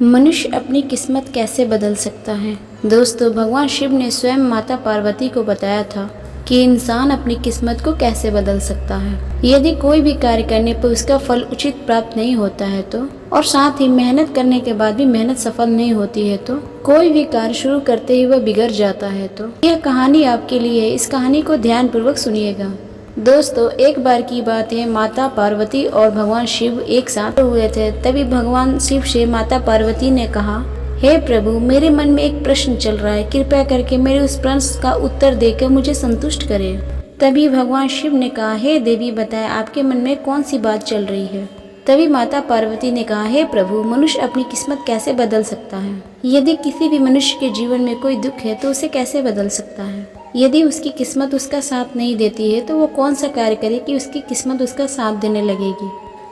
मनुष्य अपनी किस्मत कैसे बदल सकता है। दोस्तों, भगवान शिव ने स्वयं माता पार्वती को बताया था कि इंसान अपनी किस्मत को कैसे बदल सकता है। यदि कोई भी कार्य करने पर उसका फल उचित प्राप्त नहीं होता है तो, और साथ ही मेहनत करने के बाद भी मेहनत सफल नहीं होती है तो, कोई भी कार्य शुरू करते ही वह बिगड़ जाता है तो, यह कहानी आपके लिए है। इस कहानी को ध्यान पूर्वक सुनिएगा। दोस्तों, एक बार की बात है, माता पार्वती और भगवान शिव एक साथ हुए थे। तभी भगवान शिव से माता पार्वती ने कहा, हे प्रभु, मेरे मन में एक प्रश्न चल रहा है, कृपया करके मेरे उस प्रश्न का उत्तर देकर मुझे संतुष्ट करें। तभी भगवान शिव ने कहा, हे देवी, बताएं आपके मन में कौन सी बात चल रही है। तभी माता पार्वती ने कहा, हे प्रभु, मनुष्य अपनी किस्मत कैसे बदल सकता है। यदि किसी भी मनुष्य के जीवन में कोई दुख है तो उसे कैसे बदल सकता है। यदि उसकी किस्मत उसका साथ नहीं देती है तो वो कौन सा कार्य करे कि उसकी किस्मत उसका साथ देने लगेगी।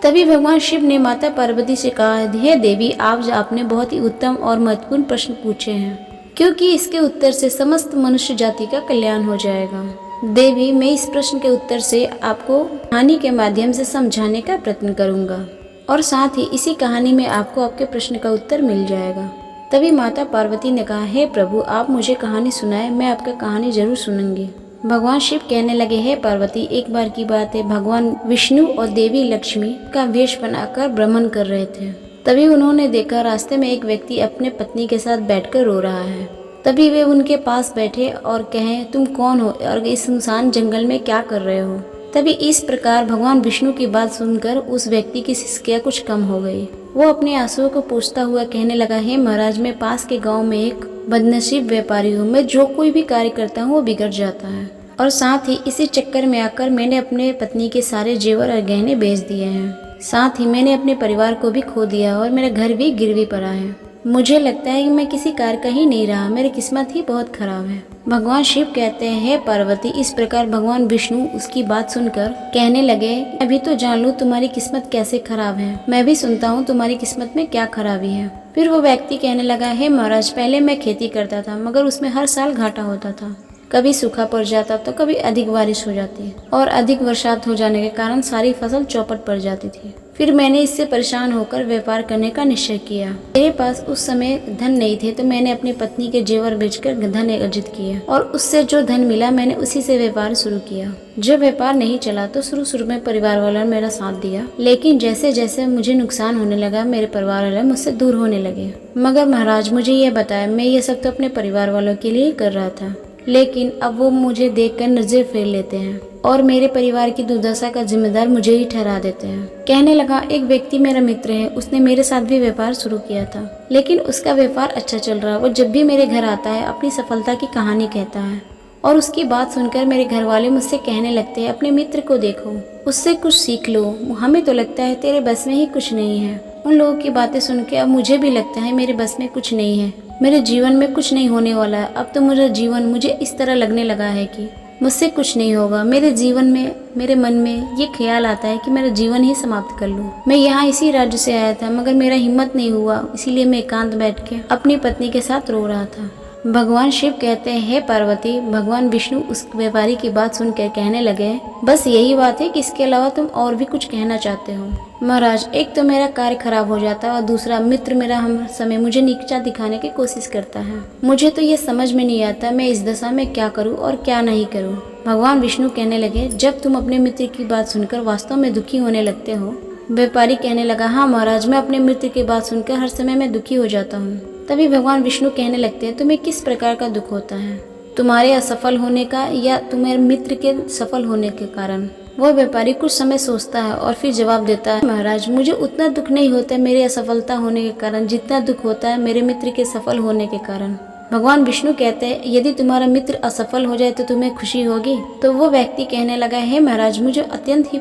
तभी भगवान शिव ने माता पार्वती से कहा, हे देवी, आपने बहुत ही उत्तम और महत्वपूर्ण प्रश्न पूछे हैं, क्योंकि इसके उत्तर से समस्त मनुष्य जाति का कल्याण हो जाएगा। देवी, मैं इस प्रश्न के उत्तर से आपको कहानी के माध्यम से समझाने का प्रयत्न करूंगा और साथ ही इसी कहानी में आपको आपके प्रश्न का उत्तर मिल जाएगा। तभी माता पार्वती ने कहा, हे प्रभु, आप मुझे कहानी सुनाए, मैं आपका कहानी जरूर सुनूंगी। भगवान शिव कहने लगे, हे पार्वती, एक बार की बात है, भगवान विष्णु और देवी लक्ष्मी का वेश बनाकर भ्रमण कर रहे थे। तभी उन्होंने देखा रास्ते में एक व्यक्ति अपने पत्नी के साथ बैठकर रो रहा है। तभी वे उनके पास बैठे और कहें, तुम कौन हो और इस सुनसान जंगल में क्या कर रहे हो। तभी इस प्रकार भगवान विष्णु की बात सुनकर उस व्यक्ति की सिसकियां कुछ कम हो गई। वो अपने आंसुओं को पोंछता हुआ कहने लगा, हे महाराज, मैं पास के गांव में एक बदनसीब व्यापारी हूँ। मैं जो कोई भी कार्य करता हूँ वो बिगड़ जाता है, और साथ ही इसी चक्कर में आकर मैंने अपने पत्नी के सारे जेवर और गहने बेच दिए हैं। साथ ही मैंने अपने परिवार को भी खो दिया और मेरा घर भी गिरवी पड़ा है। मुझे लगता है कि मैं किसी कार्य का ही नहीं रहा, मेरी किस्मत ही बहुत खराब है। भगवान शिव कहते हैं, हे पार्वती, इस प्रकार भगवान विष्णु उसकी बात सुनकर कहने लगे, अभी तो जान लूं तुम्हारी किस्मत कैसे खराब है, मैं भी सुनता हूँ तुम्हारी किस्मत में क्या खराबी है। फिर वो व्यक्ति कहने लगा, हे महाराज, पहले मैं खेती करता था मगर उसमें हर साल घाटा होता था। कभी सूखा पड़ जाता तो कभी अधिक बारिश हो जाती और अधिक बरसात हो जाने के कारण सारी फसल चौपट पड़ जाती थी। फिर मैंने इससे परेशान होकर व्यापार करने का निश्चय किया। मेरे पास उस समय धन नहीं थे तो मैंने अपनी पत्नी के जेवर बेचकर धन अर्जित किया और उससे जो धन मिला मैंने उसी से व्यापार शुरू किया। जब व्यापार नहीं चला तो शुरू में परिवार वालों ने मेरा साथ दिया, लेकिन जैसे जैसे मुझे नुकसान होने लगा मेरे परिवार वाले मुझसे दूर होने लगे। मगर महाराज, मुझे ये बताया, मैं ये सब तो अपने परिवार वालों के लिए कर रहा था, लेकिन अब वो मुझे देखकर नजर फेर लेते हैं और मेरे परिवार की दुर्दशा का जिम्मेदार मुझे ही ठहरा देते हैं। कहने लगा, एक व्यक्ति मेरा मित्र है, उसने मेरे साथ भी व्यापार शुरू किया था, लेकिन उसका व्यापार अच्छा चल रहा। वो जब भी मेरे घर आता है अपनी सफलता की कहानी कहता है और उसकी बात सुनकर मेरे घर वाले मुझसे कहने लगते हैं, अपने मित्र को देखो, उससे कुछ सीख लो, हमें तो लगता है तेरे बस में ही कुछ नहीं है। उन लोगों की बातें सुन के अब मुझे भी लगता है मेरे बस में कुछ नहीं है, मेरे जीवन में कुछ नहीं होने वाला है। अब तो मेरा जीवन मुझे इस तरह लगने लगा है कि मुझसे कुछ नहीं होगा। मेरे जीवन में, मेरे मन में ये ख्याल आता है कि मेरा जीवन ही समाप्त कर लूं। मैं यहाँ इसी राज्य से आया था मगर मेरा हिम्मत नहीं हुआ, इसीलिए मैं एकांत बैठ के अपनी पत्नी के साथ रो रहा था। भगवान शिव कहते हैं, हे पार्वती, भगवान विष्णु उस व्यापारी की बात सुनकर कहने लगे, बस यही बात है कि इसके अलावा तुम और भी कुछ कहना चाहते हो। महाराज, एक तो मेरा कार्य खराब हो जाता है और दूसरा मित्र मेरा हर समय मुझे नीचा दिखाने की कोशिश करता है। मुझे तो ये समझ में नहीं आता मैं इस दशा में क्या करूं और क्या नहीं करूं। भगवान विष्णु कहने लगे, जब तुम अपने मित्र की बात सुनकर वास्तव में दुखी होने लगते हो। व्यापारी कहने लगा, हाँ महाराज, मैं अपने मित्र की बात सुनकर हर समय मैं दुखी हो जाता हूँ। तभी भगवान विष्णु कहने लगते हैं, तुम्हें किस प्रकार का दुख होता है, तुम्हारे असफल होने का या तुम्हारे मित्र के सफल होने के कारण। वह व्यापारी कुछ समय सोचता है और फिर जवाब देता है, महाराज, मुझे उतना दुख नहीं होता मेरे असफलता होने के कारण जितना दुख होता है मेरे मित्र के सफल होने के कारण। भगवान विष्णु कहते हैं, यदि तुम्हारा मित्र असफल हो जाए तो तुम्हें खुशी होगी। तो वो व्यक्ति कहने लगा, हे महाराज, मुझे अत्यंत ही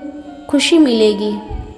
खुशी मिलेगी।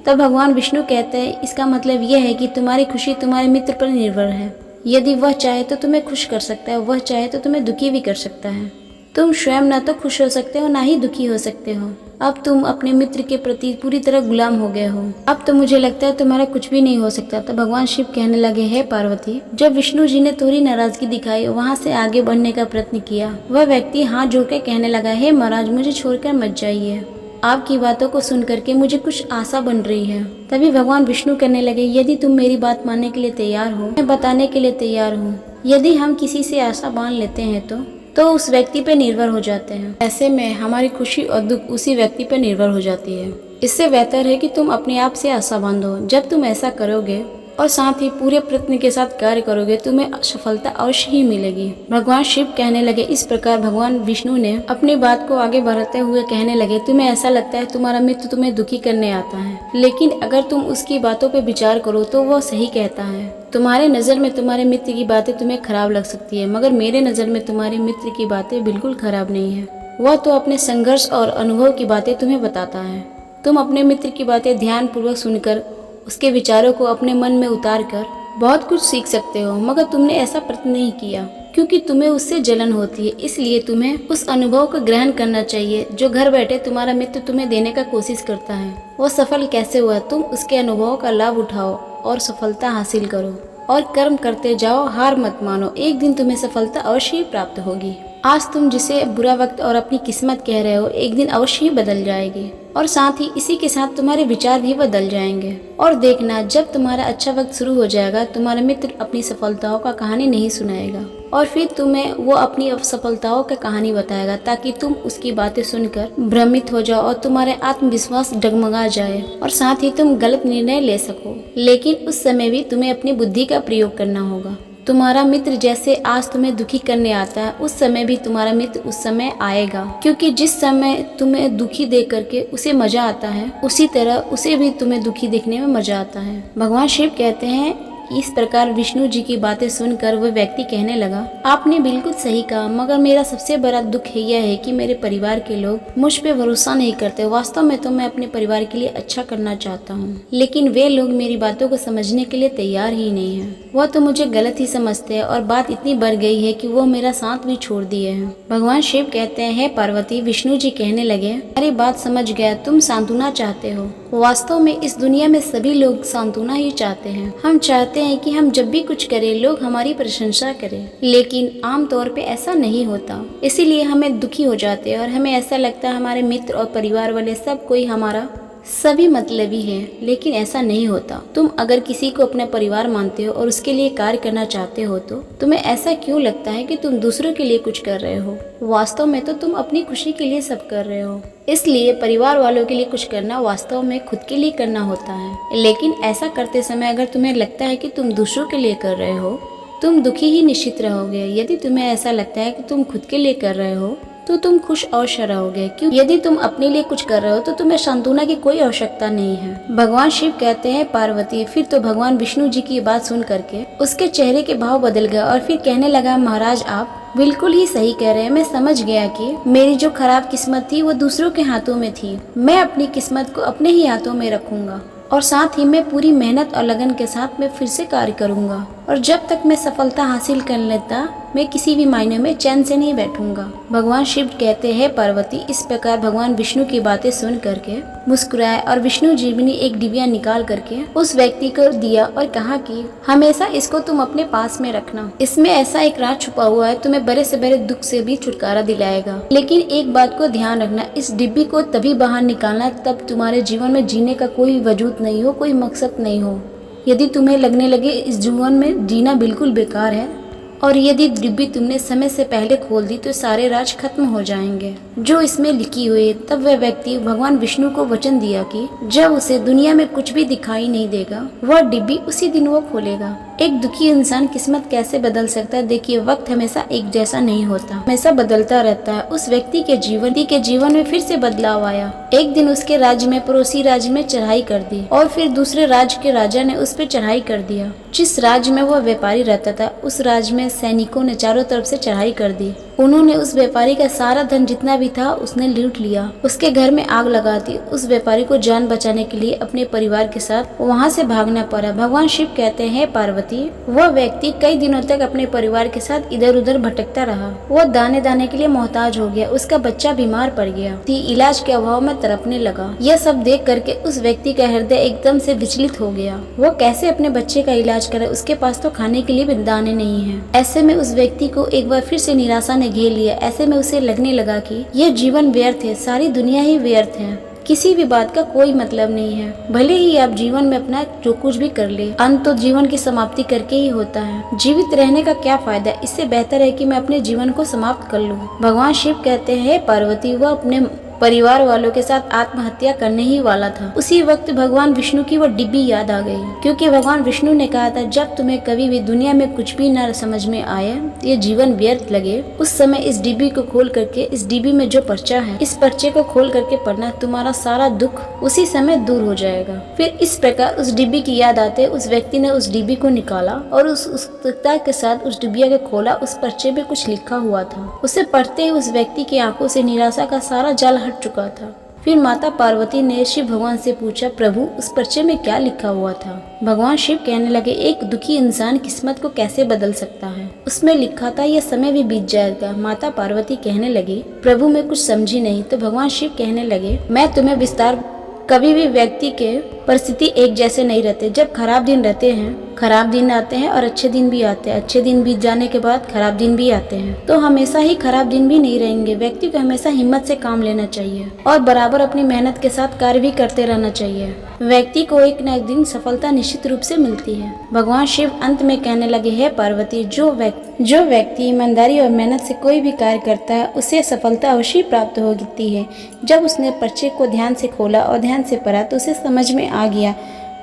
तब भगवान विष्णु कहते हैं, इसका मतलब यह है कि तुम्हारी खुशी तुम्हारे मित्र पर निर्भर है। यदि वह चाहे तो तुम्हें खुश कर सकता है, वह चाहे तो तुम्हें दुखी भी कर सकता है। तुम स्वयं ना तो खुश हो सकते हो ना ही दुखी हो सकते हो। अब तुम अपने मित्र के प्रति पूरी तरह गुलाम हो गए हो। अब तो मुझे लगता है तुम्हारा कुछ भी नहीं हो सकता। तो भगवान शिव कहने लगे, हे पार्वती, जब विष्णु जी ने थोड़ी नाराजगी दिखाई, वहाँ से आगे बढ़ने का प्रयत्न किया, वह व्यक्ति हाथ जोड़कर कहने लगा, हे महाराज, मुझे छोड़कर मत जाइए। आपकी बातों को सुन करके मुझे कुछ आशा बन रही है। तभी भगवान विष्णु कहने लगे, यदि तुम मेरी बात मानने के लिए तैयार हो, मैं बताने के लिए तैयार हूँ। यदि हम किसी से आशा बांध लेते हैं तो उस व्यक्ति पे निर्भर हो जाते हैं। ऐसे में हमारी खुशी और दुख उसी व्यक्ति पे निर्भर हो जाती है। इससे बेहतर है कि तुम अपने आप से आशा बांधो। जब तुम ऐसा करोगे और साथ ही पूरे प्रयत्न के साथ कार्य करोगे, तुम्हें सफलता अवश्य ही मिलेगी। भगवान शिव कहने लगे। इस प्रकार भगवान विष्णु ने अपनी बात को आगे बढ़ाते हुए कहने लगे, तुम्हें ऐसा लगता है तुम्हारा मित्र तुम्हें दुखी करने आता है, लेकिन अगर तुम उसकी बातों पर विचार करो तो वह सही कहता है। तुम्हारे नज़र में तुम्हारे मित्र की बातें तुम्हें खराब लग सकती है, मगर मेरे नज़र में तुम्हारे मित्र की बातें बिल्कुल खराब नहीं है। वह तो अपने संघर्ष और अनुभव की बातें तुम्हें बताता है। तुम अपने मित्र की बातें ध्यान पूर्वक सुनकर उसके विचारों को अपने मन में उतार कर बहुत कुछ सीख सकते हो, मगर तुमने ऐसा प्रयत्न नहीं किया क्योंकि तुम्हें उससे जलन होती है। इसलिए तुम्हें उस अनुभव को ग्रहण करना चाहिए जो घर बैठे तुम्हारा मित्र तुम्हें देने का कोशिश करता है। वो सफल कैसे हुआ, तुम उसके अनुभव का लाभ उठाओ और सफलता हासिल करो और कर्म करते जाओ, हार मत मानो। एक दिन तुम्हें सफलता अवश्य ही प्राप्त होगी। आज तुम जिसे बुरा वक्त और अपनी किस्मत कह रहे हो, एक दिन अवश्य ही बदल जाएगी और साथ ही इसी के साथ तुम्हारे विचार भी बदल जाएंगे। और देखना, जब तुम्हारा अच्छा वक्त शुरू हो जाएगा, तुम्हारा मित्र अपनी सफलताओं का कहानी नहीं सुनाएगा और फिर तुम्हें वो अपनी असफलताओं की कहानी बताएगा, ताकि तुम उसकी बातें सुनकर भ्रमित हो जाओ और तुम्हारे आत्मविश्वास डगमगा जाए और साथ ही तुम गलत निर्णय ले सको। लेकिन उस समय भी तुम्हें अपनी बुद्धि का प्रयोग करना होगा। तुम्हारा मित्र जैसे आज तुम्हें दुखी करने आता है, उस समय भी तुम्हारा मित्र उस समय आएगा, क्योंकि जिस समय तुम्हें दुखी देख करके उसे मजा आता है, उसी तरह उसे भी तुम्हें दुखी देखने में मजा आता है। भगवान शिव कहते हैं, इस प्रकार विष्णु जी की बातें सुनकर वह व्यक्ति कहने लगा, आपने बिल्कुल सही कहा, मगर मेरा सबसे बड़ा दुख यह है कि मेरे परिवार के लोग मुझ पे भरोसा नहीं करते। वास्तव में तो मैं अपने परिवार के लिए अच्छा करना चाहता हूँ, लेकिन वे लोग मेरी बातों को समझने के लिए तैयार ही नहीं है। वह तो मुझे गलत ही समझते हैं और बात इतनी बढ़ गई है कि वो मेरा साथ भी छोड़ दिए हैं। भगवान शिव कहते हैं, पार्वती, विष्णु जी कहने लगे, अरे बात समझ गया, तुम सांत्वना चाहते हो। वास्तव में इस दुनिया में सभी लोग सांत्वना ही चाहते हैं। हम चाहते हैं कि हम जब भी कुछ करें लोग हमारी प्रशंसा करें, लेकिन आमतौर पे ऐसा नहीं होता। इसीलिए हमें दुखी हो जाते हैं और हमें ऐसा लगता है हमारे मित्र और परिवार वाले सब कोई हमारा सभी मतलबी है, लेकिन ऐसा नहीं होता। तुम अगर किसी को अपना परिवार मानते हो और उसके लिए कार्य करना चाहते हो तो तुम्हें ऐसा क्यों लगता है कि तुम दूसरों के लिए कुछ कर रहे हो? वास्तव में तो तुम अपनी खुशी के लिए सब कर रहे हो। इसलिए परिवार वालों के लिए कुछ करना वास्तव में खुद के लिए करना होता है। लेकिन ऐसा करते समय अगर तुम्हें लगता है कि तुम दूसरों के लिए कर रहे हो, तुम दुखी ही निश्चित रहोगे। यदि तुम्हें ऐसा लगता है कि तुम खुद के लिए कर रहे हो तो तुम खुश अवश्य रहोगे, क्योंकि यदि तुम अपने लिए कुछ कर रहे हो तो तुम्हें सांत्वना की कोई आवश्यकता नहीं है। भगवान शिव कहते हैं, पार्वती, फिर तो भगवान विष्णु जी की बात सुन करके उसके चेहरे के भाव बदल गया और फिर कहने लगा, महाराज आप बिल्कुल ही सही कह रहे हैं। मैं समझ गया कि मेरी जो खराब किस्मत थी वो दूसरों के हाथों में थी। मैं अपनी किस्मत को अपने ही हाथों में रखूंगा और साथ ही मैं पूरी मेहनत और लगन के साथ मैं फिर से कार्य करूंगा और जब तक मैं सफलता हासिल कर लेता मैं किसी भी मायने में चैन से नहीं बैठूंगा। भगवान शिव कहते हैं, पार्वती, इस प्रकार भगवान विष्णु की बातें सुन करके मुस्कुराए और विष्णु जी ने एक डिबिया निकाल करके उस व्यक्ति को दिया और कहा कि हमेशा इसको तुम अपने पास में रखना। इसमें ऐसा एक राज छुपा हुआ है, तुम्हें बड़े से बड़े दुख से भी छुटकारा दिलाएगा। लेकिन एक बात को ध्यान रखना, इस डिब्बी को तभी बाहर निकालना तब तुम्हारे जीवन में जीने का कोई वजूद नहीं हो, कोई मकसद नहीं हो। यदि तुम्हें लगने लगे इस जीवन में जीना बिल्कुल बेकार है और यदि डिब्बी तुमने समय से पहले खोल दी तो सारे राज खत्म हो जाएंगे जो इसमें लिखी हुई है। तब वह व्यक्ति भगवान विष्णु को वचन दिया कि जब उसे दुनिया में कुछ भी दिखाई नहीं देगा वह डिब्बी उसी दिन वो खोलेगा। एक दुखी इंसान किस्मत कैसे बदल सकता है? देखिए, वक्त हमेशा एक जैसा नहीं होता, हमेशा बदलता रहता है। उस व्यक्ति के जीवन में फिर से बदलाव आया। एक दिन उसके राज्य में पड़ोसी राज्य में चढ़ाई कर दी और फिर दूसरे राज्य के राजा ने उस पर चढ़ाई कर दिया। जिस राज्य में वह व्यापारी रहता था उस राज्य में सैनिकों ने चारों तरफ से चढ़ाई कर दी। उन्होंने उस व्यापारी का सारा धन जितना भी था उसने लूट लिया, उसके घर में आग लगा दी। उस व्यापारी को जान बचाने के लिए अपने परिवार के साथ वहां से भागना पड़ा। भगवान शिव कहते हैं, पार्वती, वह व्यक्ति कई दिनों तक अपने परिवार के साथ इधर उधर भटकता रहा। वह दाने दाने के लिए मोहताज हो गया, उसका बच्चा बीमार पड़ गया, इलाज के अभाव में तड़पने लगा। यह सब देख करके उस व्यक्ति का हृदय एकदम से विचलित हो गया। वो कैसे अपने बच्चे का इलाज करे? उसके पास तो खाने के लिए भी दाने नहीं है। ऐसे में उस व्यक्ति को एक बार फिर से निराशा ने घेर लिया। ऐसे में उसे लगने लगा कि यह जीवन व्यर्थ है, सारी दुनिया ही व्यर्थ है। किसी भी बात का कोई मतलब नहीं है। भले ही आप जीवन में अपना जो कुछ भी कर ले, अंत तो जीवन की समाप्ति करके ही होता है। जीवित रहने का क्या फायदा, इससे बेहतर है कि मैं अपने जीवन को समाप्त कर लूं। भगवान शिव कहते हैं पार्वती वह अपने परिवार वालों के साथ आत्महत्या करने ही वाला था। उसी वक्त भगवान विष्णु की वो डिब्बी याद आ गई, क्योंकि भगवान विष्णु ने कहा था जब तुम्हें कभी भी दुनिया में कुछ भी न समझ में आए, ये जीवन व्यर्थ लगे, उस समय इस डिब्बी को खोल करके, इस डिब्बी में जो पर्चा है, इस पर्चे को खोल करके पढ़ना, तुम्हारा सारा दुख उसी समय दूर हो जाएगा। फिर इस प्रकार उस डिब्बी की याद आते उस व्यक्ति ने उस डिब्बी को निकाला और उस उत्सुकता के साथ उस डिब्बिया को खोला। उस पर्चे पे कुछ लिखा हुआ था। उसे पढ़ते ही उस व्यक्ति की आंखों से निराशा का सारा जाल हट चुका था। फिर माता पार्वती ने शिव भगवान से पूछा, प्रभु उस पर्चे में क्या लिखा हुआ था? भगवान शिव कहने लगे, एक दुखी इंसान किस्मत को कैसे बदल सकता है? उसमें लिखा था यह समय भी बीत जाएगा। माता पार्वती कहने लगी, प्रभु मैं कुछ समझी नहीं। तो भगवान शिव कहने लगे, मैं तुम्हें विस्तार। कभी भी व्यक्ति के परिस्थिति एक जैसे नहीं रहते। जब खराब दिन रहते हैं, खराब दिन आते हैं और अच्छे दिन भी आते हैं। अच्छे दिन बीत जाने के बाद खराब दिन भी आते हैं। तो हमेशा ही खराब दिन भी नहीं रहेंगे। व्यक्ति को हमेशा हिम्मत से काम लेना चाहिए और बराबर अपनी मेहनत के साथ कार्य भी करते रहना चाहिए। व्यक्ति को एक न एक दिन सफलता निश्चित रूप से मिलती है। भगवान शिव अंत में कहने लगे, हे पार्वती, जो व्यक्ति ईमानदारी और मेहनत से कोई भी कार्य करता है उसे सफलता अवश्य प्राप्त होती है। जब उसने पर्चे को ध्यान से खोला और ध्यान से पढ़ा तो उसे समझ में आ गया,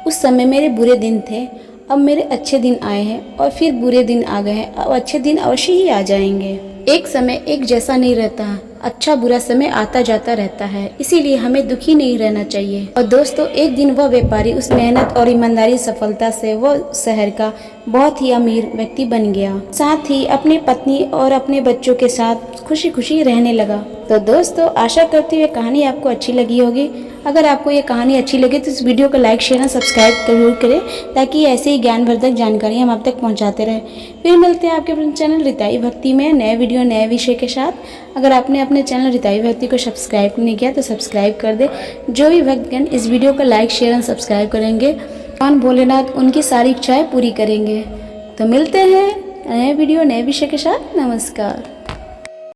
उस समय मेरे बुरे दिन थे, अब मेरे अच्छे दिन आए हैं, और फिर बुरे दिन आ गए हैं, अब अच्छे दिन अवश्य ही आ जाएंगे। एक समय एक जैसा नहीं रहता, अच्छा बुरा समय आता जाता रहता है, इसीलिए हमें दुखी नहीं रहना चाहिए। और दोस्तों, एक दिन वह व्यापारी उस मेहनत और ईमानदारी सफलता से वह शहर का बहुत ही अमीर व्यक्ति बन गया। साथ ही अपनी पत्नी और अपने बच्चों के साथ खुशी खुशी रहने लगा। तो दोस्तों, आशा करती हूँ कहानी आपको अच्छी लगी होगी। अगर आपको ये कहानी अच्छी लगे तो इस वीडियो को लाइक, शेयर और सब्सक्राइब जरूर करें, ताकि ऐसे ही ज्ञानवर्धक जानकारी हम आप तक पहुंचाते रहें। फिर मिलते हैं आपके अपने चैनल रिताई भक्ति में नए वीडियो नए विषय के साथ। अगर आपने अपने चैनल रिताई भक्ति को सब्सक्राइब नहीं किया तो सब्सक्राइब कर दे। जो भी भक्तगण इस वीडियो को लाइक, शेयर और सब्सक्राइब करेंगे, भगवान भोलेनाथ उनकी सारी इच्छाएँ पूरी करेंगे। तो मिलते हैं नए वीडियो नए विषय के साथ। नमस्कार।